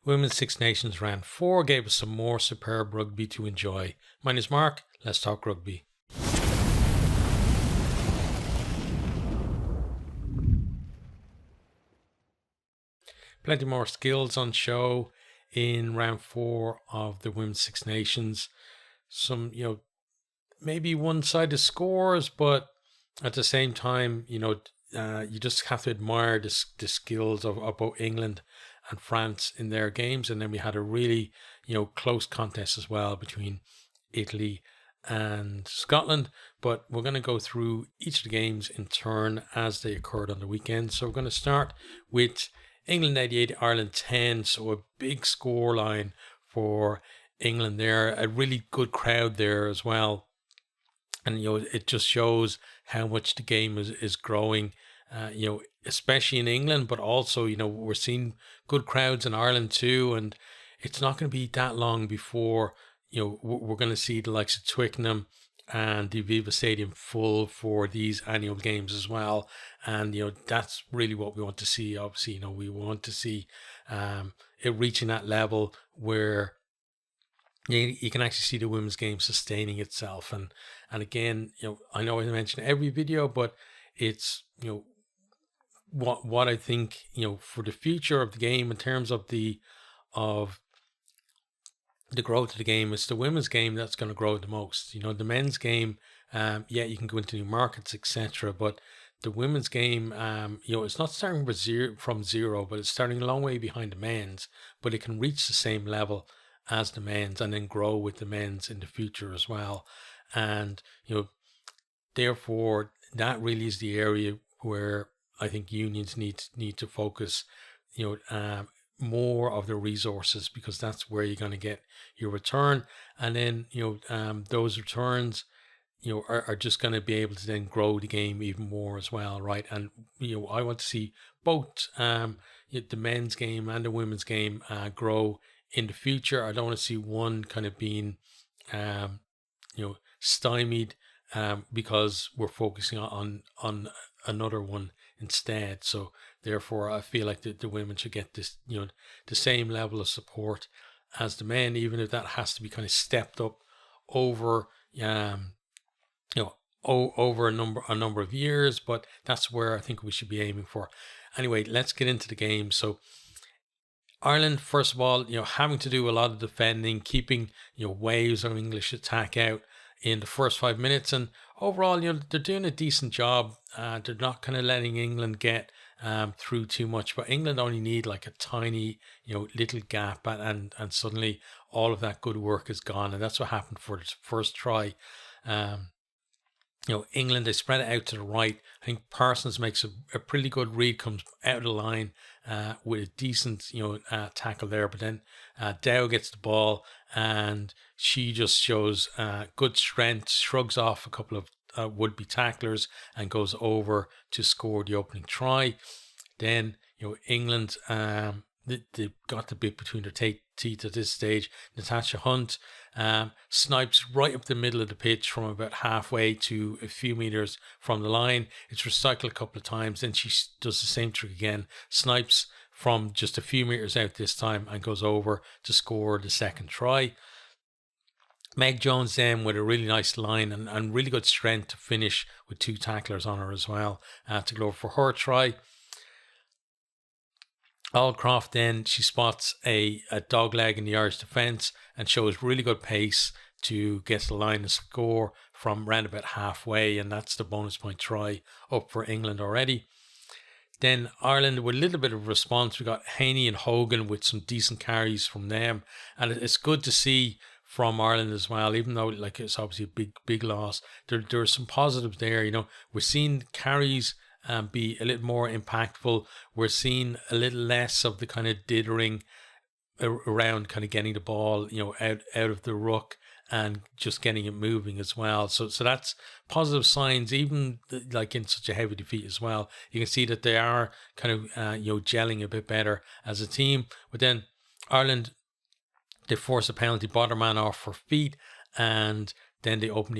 Women's Six Nations round 4 gave us some more superb rugby to enjoy. My name is Mark. Let's talk rugby. Plenty more skills on show in round 4 of the Women's Six Nations. Some, maybe one-sided scores, but at the same time, you just have to admire the skills of both England and France in their games. And then we had a really, close contest as well between Italy and Scotland. But we're going to go through each of the games in turn as they occurred on the weekend. So we're going to start with England 88, Ireland 10. So a big score line for England there. A really good crowd there as well. And, it just shows how much the game is growing, especially in England, but also, we're seeing good crowds in Ireland too. And it's not going to be that long before, we're going to see the likes of Twickenham and the Aviva Stadium full for these annual games as well. And, that's really what we want to see. Obviously, we want to see it reaching that level where you can actually see the women's game sustaining itself. And again, I know I mention every video, but it's, what I think, for the future of the game in terms of the growth of the game, it's the women's game that's going to grow the most. The men's game, you can go into new markets, etc. But the women's game, it's not starting from zero, but it's starting a long way behind the men's, but it can reach the same level as the men's and then grow with the men's in the future as well. And, therefore that really is the area where I think unions need to focus, more of the resources, because that's where you're going to get your return. And then, those returns, are just going to be able to then grow the game even more as well. Right. And, I want to see both, the men's game and the women's game, grow in the future. I don't want to see one kind of being, stymied, because we're focusing on another one instead. So therefore, I feel like the women should get this, the same level of support as the men, even if that has to be kind of stepped up over, over a number of years. But that's where I think we should be aiming for. Anyway, let's get into the game. So Ireland, first of all, having to do a lot of defending, keeping, waves of English attack out in the first 5 minutes. And overall, they're doing a decent job. They're not kind of letting England get through too much, but England only need like a tiny, little gap, and suddenly all of that good work is gone. And that's what happened for the first try. England, they spread it out to the right. I think Parsons makes a pretty good read, comes out of the line with a decent, tackle there. But then Dow gets the ball and she just shows good strength, shrugs off a couple of would-be tacklers and goes over to score the opening try. Then, England, they've got the bit between their teeth at this stage. Natasha Hunt snipes right up the middle of the pitch from about halfway to a few meters from the line. It's recycled a couple of times. Then she does the same trick again, snipes from just a few meters out this time and goes over to score the second try. Meg Jones then with a really nice line and really good strength to finish with 2 tacklers on her as well to go over for her try. Aldcroft then, she spots a dog leg in the Irish defence and shows really good pace to get the line and score from round about halfway, and that's the bonus point try up for England already. Then Ireland with a little bit of response. We got Haney and Hogan with some decent carries from them, and it's good to see from Ireland as well, even though it's obviously a big loss. There are some positives there. We're seeing carries be a little more impactful. We're seeing a little less of the kind of dithering around kind of getting the ball, out of the ruck and just getting it moving as well. So that's positive signs, even like in such a heavy defeat as well. You can see that they are kind of, gelling a bit better as a team. But then Ireland, they force a penalty, bottom man off for feet, and then they open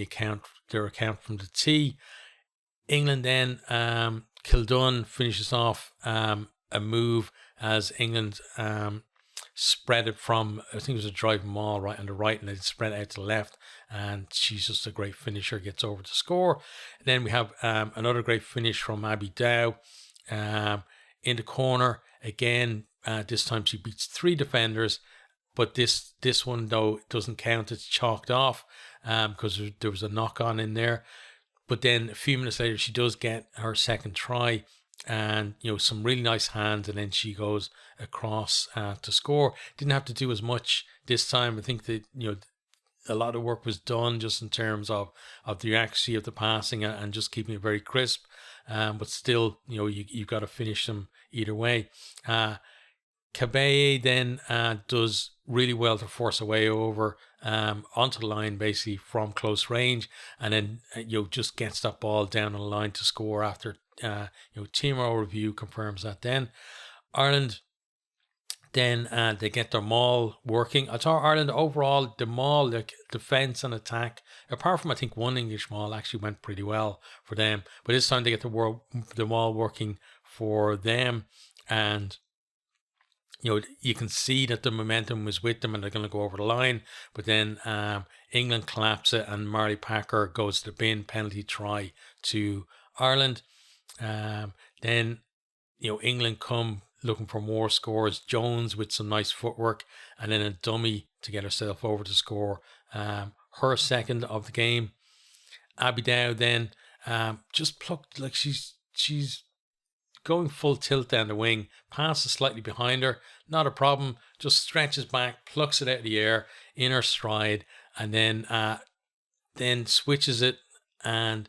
their account from the tee. England then, Kildun finishes off a move as England spread it from, I think it was a driving maul right on the right, and then spread it out to the left. And she's just a great finisher, gets over to score. And then we have another great finish from Abby Dow in the corner. Again, this time she beats 3 defenders. But this one, though, doesn't count. It's chalked off because there was a knock-on in there. But then a few minutes later, she does get her second try, and some really nice hands, and then she goes across to score. Didn't have to do as much this time. I think that a lot of work was done just in terms of the accuracy of the passing and just keeping it very crisp. But still, you've got to finish them either way. Cabeye then does really well to force a way over onto the line, basically from close range, and then just gets that ball down the line to score after Timo review confirms that. Then Ireland, then they get their maul working. I thought Ireland overall, the maul, like defense and attack, apart from I think one English maul, actually went pretty well for them. But this time they get the maul working for them, and you can see that the momentum was with them and they're going to go over the line. But then England collapse it, and Marley Packer goes to the bin, penalty try to Ireland. Then England come looking for more scores. Jones with some nice footwork, and then a dummy to get herself over to score her second of the game. Abby Dow then just plucked, like she's going full tilt down the wing, passes slightly behind her, not a problem, just stretches back, plucks it out of the air in her stride, and then switches it, and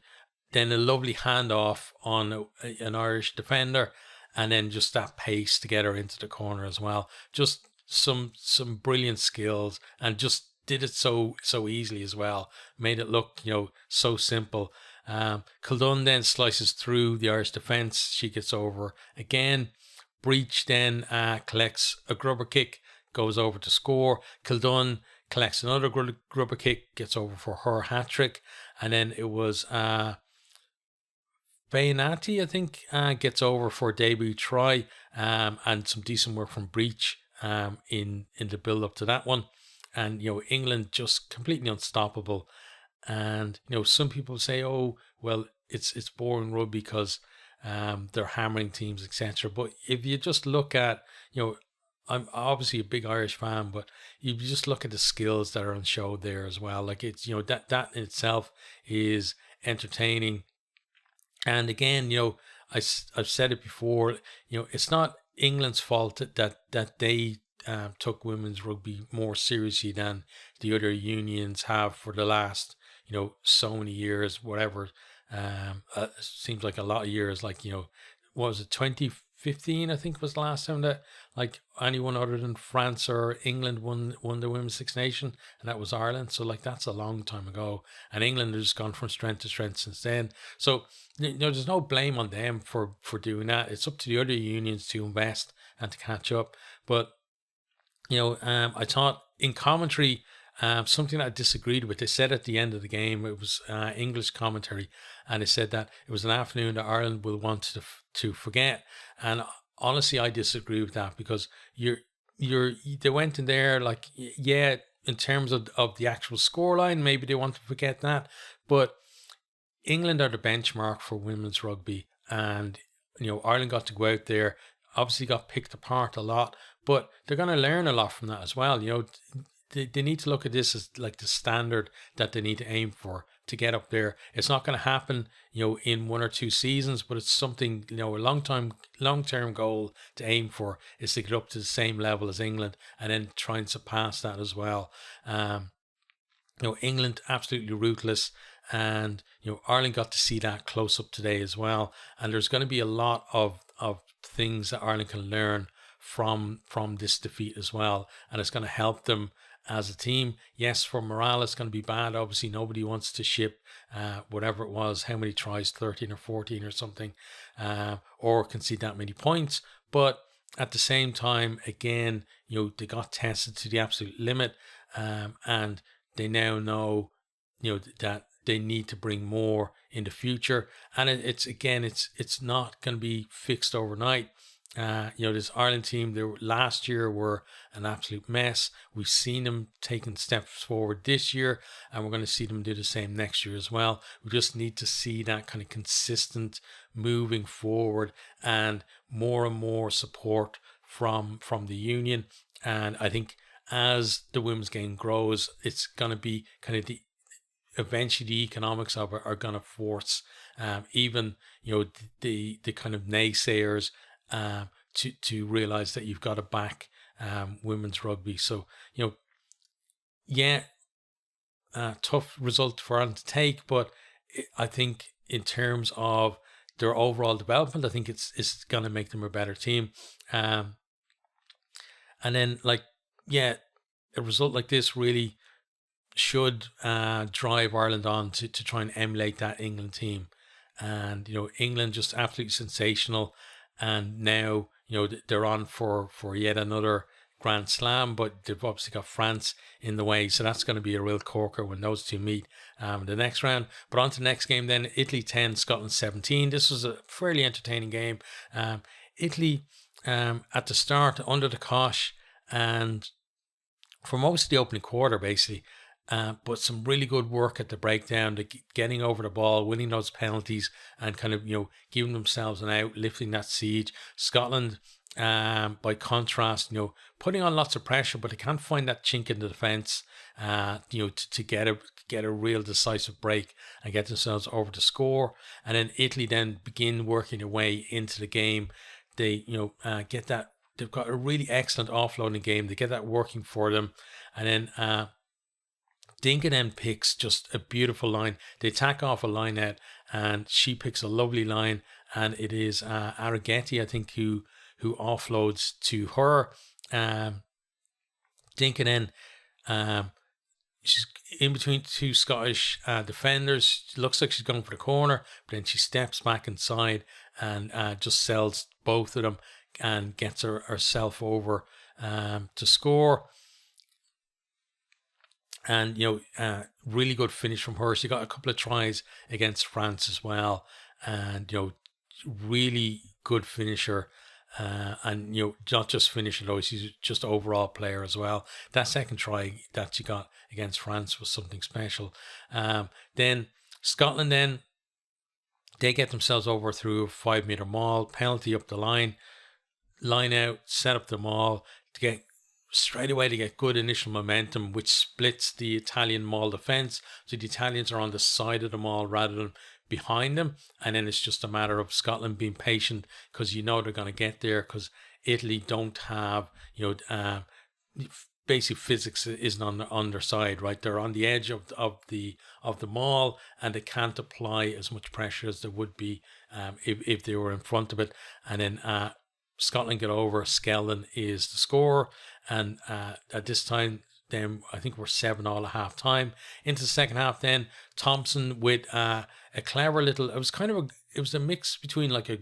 then a lovely handoff on an Irish defender, and then just that pace to get her into the corner as well. Just some brilliant skills, and just did it so easily as well. Made it look so simple. Kildun then slices through the Irish defence. She gets over again. Breach then collects a grubber kick, goes over to score. Kildun collects another grubber kick, gets over for her hat trick. And then it was Bayanati, I think, gets over for a debut try, and some decent work from Breach in the build up to that one. And England just completely unstoppable. And some people say, oh well, it's boring rugby because they're hammering teams, etc. But if you just look at, I'm obviously a big Irish fan, but you just look at the skills that are on show there as well. Like it's that in itself is entertaining. And again, I've said it before, it's not England's fault that they took women's rugby more seriously than the other unions have for the last so many years, whatever. Seems like a lot of years. Like what was it, 2015? I think was the last time that like anyone other than France or England won the Women's Six Nation, and that was Ireland. So like that's a long time ago, and England has gone from strength to strength since then. So there's no blame on them for doing that. It's up to the other unions to invest and to catch up. But I thought in commentary, something I disagreed with. They said at the end of the game, it was English commentary, and they said that it was an afternoon that Ireland will want to forget. And honestly, I disagree with that, because they went in there like, yeah, in terms of the actual scoreline, maybe they want to forget that, but England are the benchmark for women's rugby, and Ireland got to go out there, obviously got picked apart a lot, but they're going to learn a lot from that as well. They need to look at this as like the standard that they need to aim for to get up there. It's not going to happen, in 1 or 2 seasons, but it's something, a long-term goal to aim for is to get up to the same level as England and then try and surpass that as well. England absolutely ruthless, and Ireland got to see that close up today as well. And there's going to be a lot of things that Ireland can learn from this defeat as well, and it's going to help them as a team. Yes, for morale it's going to be bad. Obviously nobody wants to ship whatever it was, how many tries, 13 or 14 or something, or concede that many points. But at the same time, again, they got tested to the absolute limit, and they now know that they need to bring more in the future. And it's not going to be fixed overnight. This Ireland team, they last year were an absolute mess. We've seen them taking steps forward this year, and we're going to see them do the same next year as well. We just need to see that kind of consistent moving forward and more support from the union. And I think as the women's game grows, it's going to be kind of eventually the economics of it are going to force even the kind of naysayers to realize that you've got to back women's rugby. So tough result for Ireland to take, but I think in terms of their overall development, I think it's going to make them a better team. And then a result like this really should drive Ireland on to try and emulate that England team. And England just absolutely sensational, and now they're on for yet another Grand Slam, but they've obviously got France in the way, so that's going to be a real corker when those two meet the next round. But on to the next game then, Italy 10, Scotland 17. This was a fairly entertaining game. Italy at the start under the cosh, and for most of the opening quarter basically, but some really good work at the breakdown, getting over the ball, winning those penalties, and kind of giving themselves an out, lifting that siege. Scotland, by contrast, putting on lots of pressure, but they can't find that chink in the defence, to get a real decisive break and get themselves over the score. And then Italy then begin working their way into the game. They get that. They've got a really excellent offloading game. They get that working for them, and then Dinka then picks just a beautiful line. They attack off a line out, and she picks a lovely line, and it is Araghetti, I think, who offloads to her. Dinka then, she's in between two Scottish defenders. She looks like she's going for the corner, but then she steps back inside and just sells both of them and gets herself over to score. And really good finish from her. She got a couple of tries against France as well, and really good finisher. And not just finisher though, she's just overall player as well. That second try that she got against France was something special. Then Scotland, they get themselves over through a 5 meter maul, penalty up the line out, set up the maul to get straight away to get good initial momentum, which splits the Italian maul defence. So the Italians are on the side of the maul rather than behind them, and then it's just a matter of Scotland being patient, because they're going to get there, because Italy don't have basic physics isn't on their side, right? They're on the edge of the maul, and they can't apply as much pressure as there would be if they were in front of it. And then Scotland get over. Skeldon is the scorer, and at this time, then I think we're 7-7 at half time. Into the second half, then Thompson with a clever little. It was a mix between like a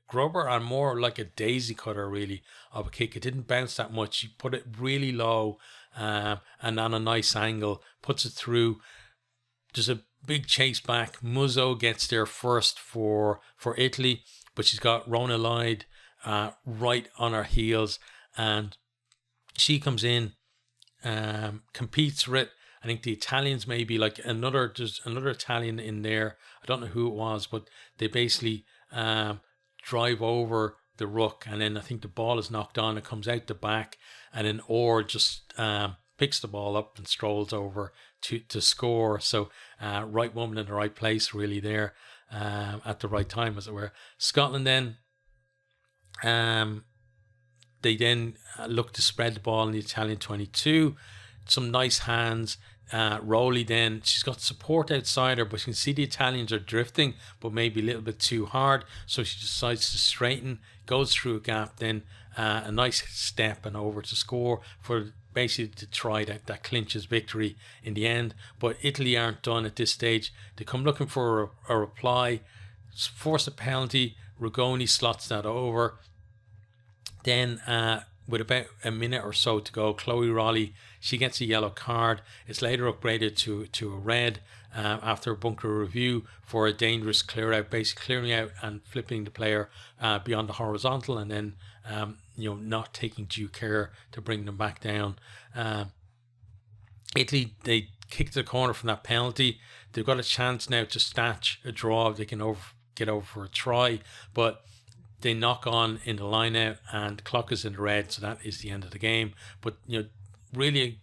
grubber and more like a daisy cutter, really, of a kick. It didn't bounce that much. He put it really low, and on a nice angle, puts it through. There's a big chase back. Muzzo gets there first for Italy, but she's got Rona Lloyd right on her heels, and she comes in, competes for it. I think the Italians maybe there's another Italian in there. I don't know who it was, but they basically drive over the ruck, and then I think the ball is knocked on. It comes out the back, and then Orr just picks the ball up and strolls over to score. So right woman in the right place, really, there at the right time, as it were. Scotland then, they then look to spread the ball in the Italian 22. Some nice hands. Rowley then, she's got support outside her, but you can see the Italians are drifting, but maybe a little bit too hard. So she decides to straighten, goes through a gap, then a nice step and over to score for basically to try that clinches victory in the end. But Italy aren't done at this stage. They come looking for a reply, force a penalty. Rigoni slots that over. Then with about a minute or so to go, Chloe Raleigh, she gets a yellow card. It's later upgraded to a red after a bunker review for a dangerous clear out, basically clearing out and flipping the player beyond the horizontal, and then not taking due care to bring them back down. Italy, they kicked the corner from that penalty. They've got a chance now to snatch a draw. They can get over for a try, but they knock on in the line out and the clock is in the red, so that is the end of the game. But really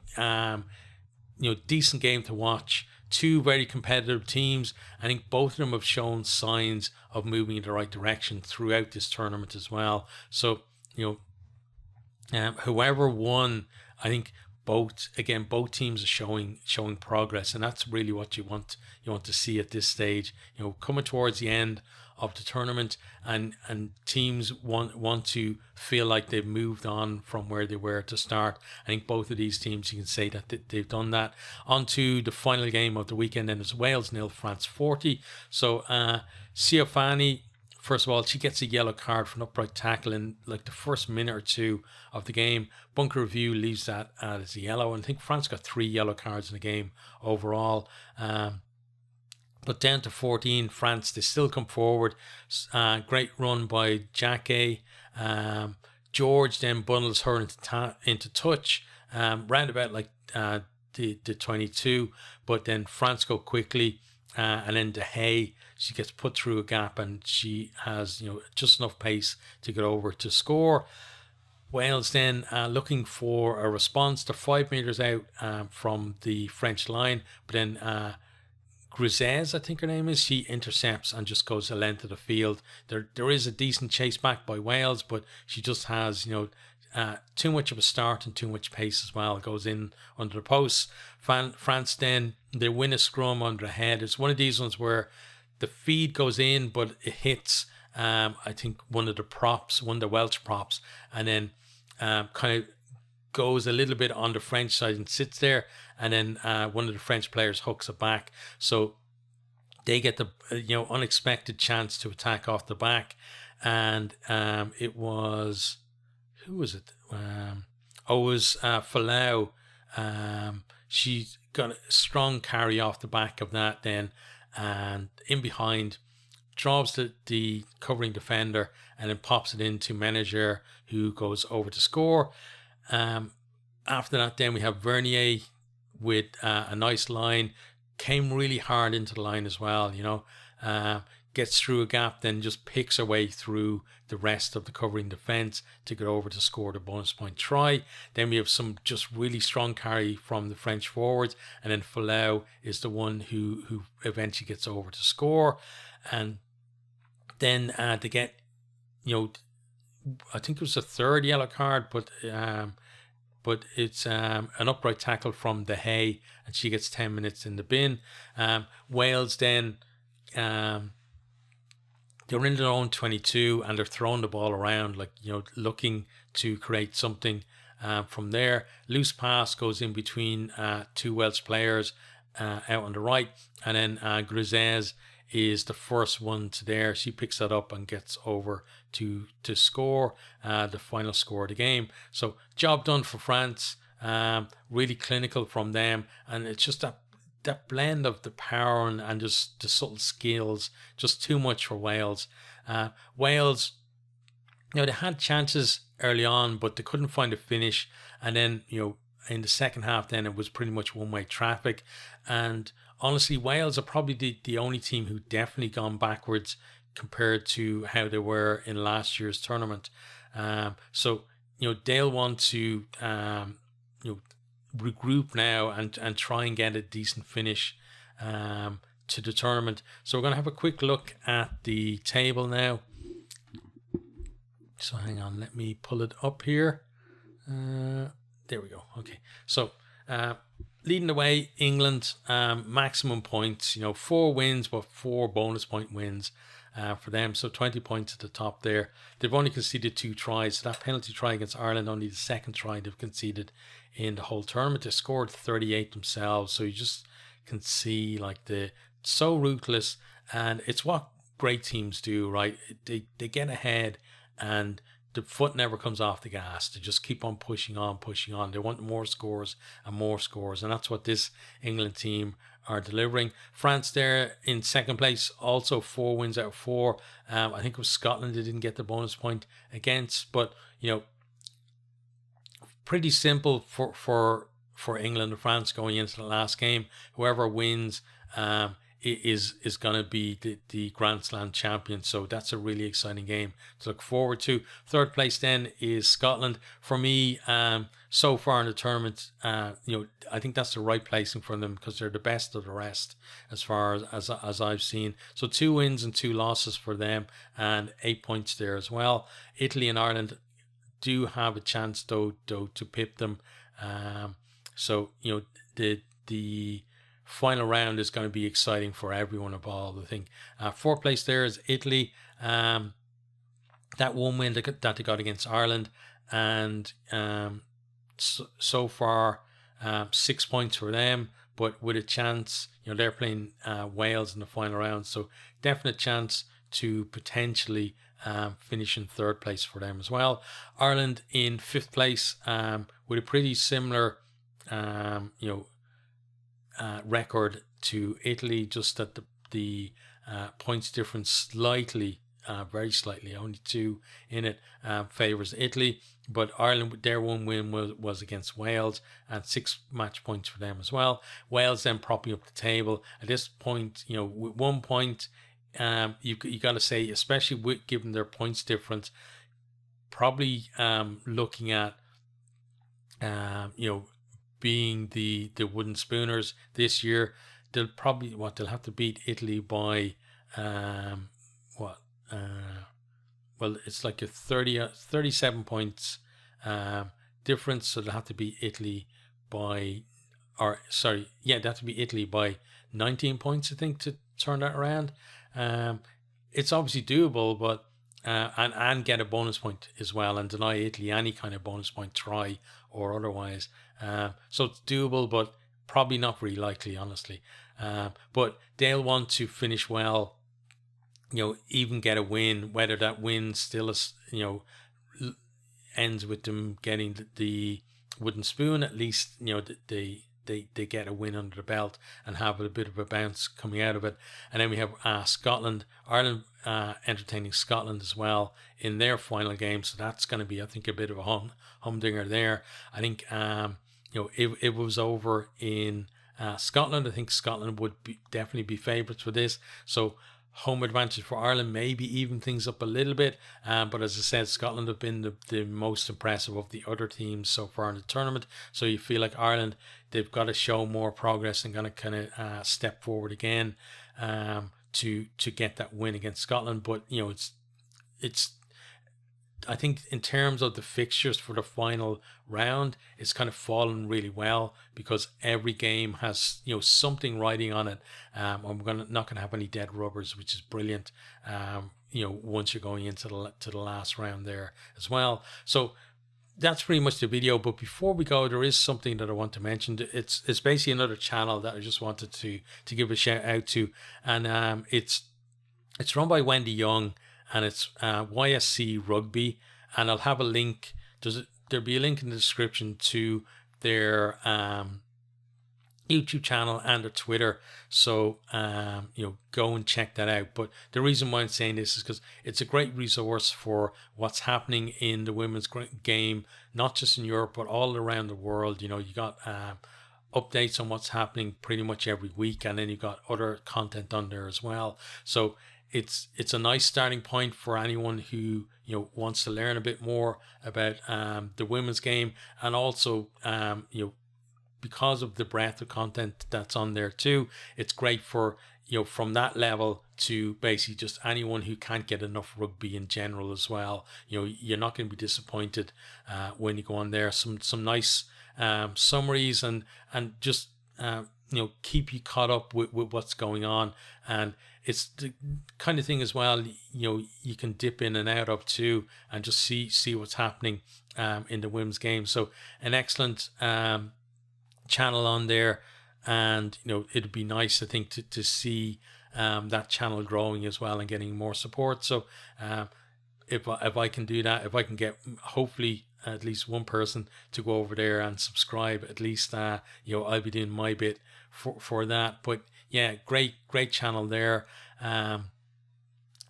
decent game to watch. Two very competitive teams. I think both of them have shown signs of moving in the right direction throughout this tournament as well. So whoever won, I think both teams are showing progress, and that's really what you want to see at this stage. Coming towards the end of the tournament, and teams want to feel like they've moved on from where they were to start. I think both of these teams, you can say that they've done that. On to the final game of the weekend, and it's Wales 0, France 40. So Ciofani, first of all, she gets a yellow card for an upright tackle in like the first minute or two of the game. Bunker Review leaves that as a yellow, and I think France got 3 yellow cards in the game overall. But down to 14, France, they still come forward. Great run by Jacquet. George then bundles her into touch, round about like the 22, but then France go quickly, and then De Gea, she gets put through a gap, and she has just enough pace to get over to score. Wales then looking for a response. They're 5 meters out from the French line, but then Grisez, I think her name is, she intercepts and just goes the length of the field. There is a decent chase back by Wales, but she just has too much of a start and too much pace as well. It goes in under the posts. France then, they win a scrum under the head. It's one of these ones where the feed goes in, but it hits I think one of the Welsh props, and then kind of goes a little bit on the French side and sits there, and then one of the French players hooks it back, so they get the unexpected chance to attack off the back. And it was, who was it? It was Falau. She got a strong carry off the back of that then, and in behind drops the covering defender, and then pops it into Manager, who goes over to score. After that, then we have Vernier with a nice line, came really hard into the line as well, gets through a gap, then just picks her way through the rest of the covering defence to get over to score the bonus point try. Then we have some just really strong carry from the French forwards, and then Falau is the one who eventually gets over to score. And then they get, I think it was the third yellow card, but it's an upright tackle from De Gea, and she gets 10 minutes in the bin. Wales then, they're in their own 22, and they're throwing the ball around, looking to create something from there. Loose pass goes in between two Welsh players out on the right, and then Grisez is the first one to there. She picks that up and gets over to score the final score of the game. So job done for France. Really clinical from them, and it's just that blend of the power and just the subtle skills, just too much for Wales. Wales, they had chances early on, but they couldn't find a finish, and then in the second half, then it was pretty much one-way traffic. And honestly, Wales are probably the only team who definitely gone backwards compared to how they were in last year's tournament. So they'll want to regroup now and try and get a decent finish to the tournament. So we're going to have a quick look at the table now. So hang on, let me pull it up here. There we go. Okay, so leading the way, England, maximum points, 4 wins, but 4 bonus point wins for them. So 20 points at the top there. They've only conceded 2 tries. So that penalty try against Ireland, only the second try they've conceded in the whole tournament. They scored 38 themselves. So you just can see they're so ruthless, and it's what great teams do, right? They get ahead and the foot never comes off the gas. They just keep on pushing on, pushing on. They want more scores and more scores, and that's what this England team are delivering. France there in second place, also 4 wins out of 4. I think it was Scotland they didn't get the bonus point against, but pretty simple for England and France going into the last game. Whoever wins is going to be the Grand Slam champion. So that's a really exciting game to look forward to. Third place then is Scotland. For me, so far in the tournament, I think that's the right placing for them because they're the best of the rest as far as I've seen. So 2 wins and 2 losses for them and 8 points there as well. Italy and Ireland do have a chance though to pip them. So the final round is going to be exciting for everyone involved, I think. Fourth place there is Italy. That one win that they got against Ireland, and so far 6 points for them, but with a chance, they're playing Wales in the final round, so definite chance to potentially finish in third place for them as well. Ireland in fifth place with a pretty similar record to Italy, just that the points difference slightly, very slightly, only 2 in it, favours Italy. But Ireland, their one win was against Wales, and 6 match points for them as well. Wales then propping up the table at this point. With 1 point, you got to say, especially given their points difference, probably looking at being the wooden spooners this year. They'll have to beat Italy by it's like a 37 points difference, so they'll have to beat Italy by they have to beat Italy by 19 points, I think, to turn that around. It's obviously doable, but and get a bonus point as well, and deny Italy any kind of bonus point try or otherwise. So it's doable, but probably not very likely, honestly. But they'll want to finish well, even get a win, whether that win still is, ends with them getting the wooden spoon. At least, they get a win under the belt and have a bit of a bounce coming out of it. And then we have Ireland entertaining Scotland as well in their final game. So that's going to be, I think, a bit of a humdinger there. I think, if it was over in Scotland, I think Scotland would definitely be favourites for this. So home advantage for Ireland, maybe even things up a little bit. But as I said, Scotland have been the most impressive of the other teams so far in the tournament. So you feel like Ireland, they've got to show more progress and going to kind of step forward again to get that win against Scotland. But it's I think in terms of the fixtures for the final round, it's kind of fallen really well because every game has something riding on it. And we're not going to have any dead rubbers, which is brilliant. Once you're going into the last round there as well. So that's pretty much the video. But before we go, there is something that I want to mention. It's basically another channel that I just wanted to give a shout out to, and it's run by Wendy Young. And it's YSC Rugby, and I'll have a link. There'll be a link in the description to their YouTube channel and their Twitter. So go and check that out. But the reason why I'm saying this is because it's a great resource for what's happening in the women's game, not just in Europe but all around the world. You got updates on what's happening pretty much every week, and then you got other content on there as well. So it's a nice starting point for anyone who wants to learn a bit more about the women's game, and also because of the breadth of content that's on there too, it's great for from that level to basically just anyone who can't get enough rugby in general as well. You're not going to be disappointed when you go on there. Some nice summaries and just keep you caught up with what's going on. And it's the kind of thing as well, you can dip in and out of too, and just see what's happening in the women's game. So an excellent channel on there, and it'd be nice, I think, to see that channel growing as well and getting more support. So if I can do that, if I can get hopefully at least one person to go over there and subscribe, at least I'll be doing my bit for that. But yeah, great channel there.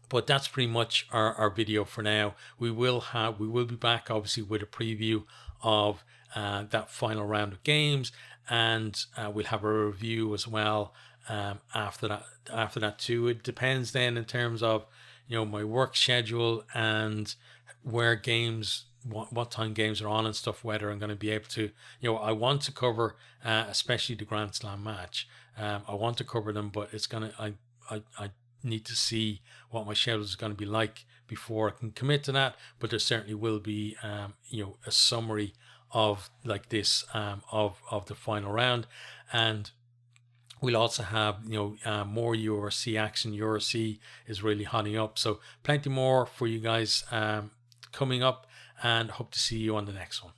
But that's pretty much our video for now. We will be back obviously with a preview of that final round of games, and we'll have a review as well after that too. It depends then in terms of my work schedule and where games, what time games are on and stuff, whether I'm going to be able to, I want to cover especially the Grand Slam match. I want to cover them, but it's gonna I need to see what my schedule is going to be like before I can commit to that. But there certainly will be a summary of like this of the final round, and we'll also have more URC action. URC is really hotting up, so plenty more for you guys coming up, and hope to see you on the next one.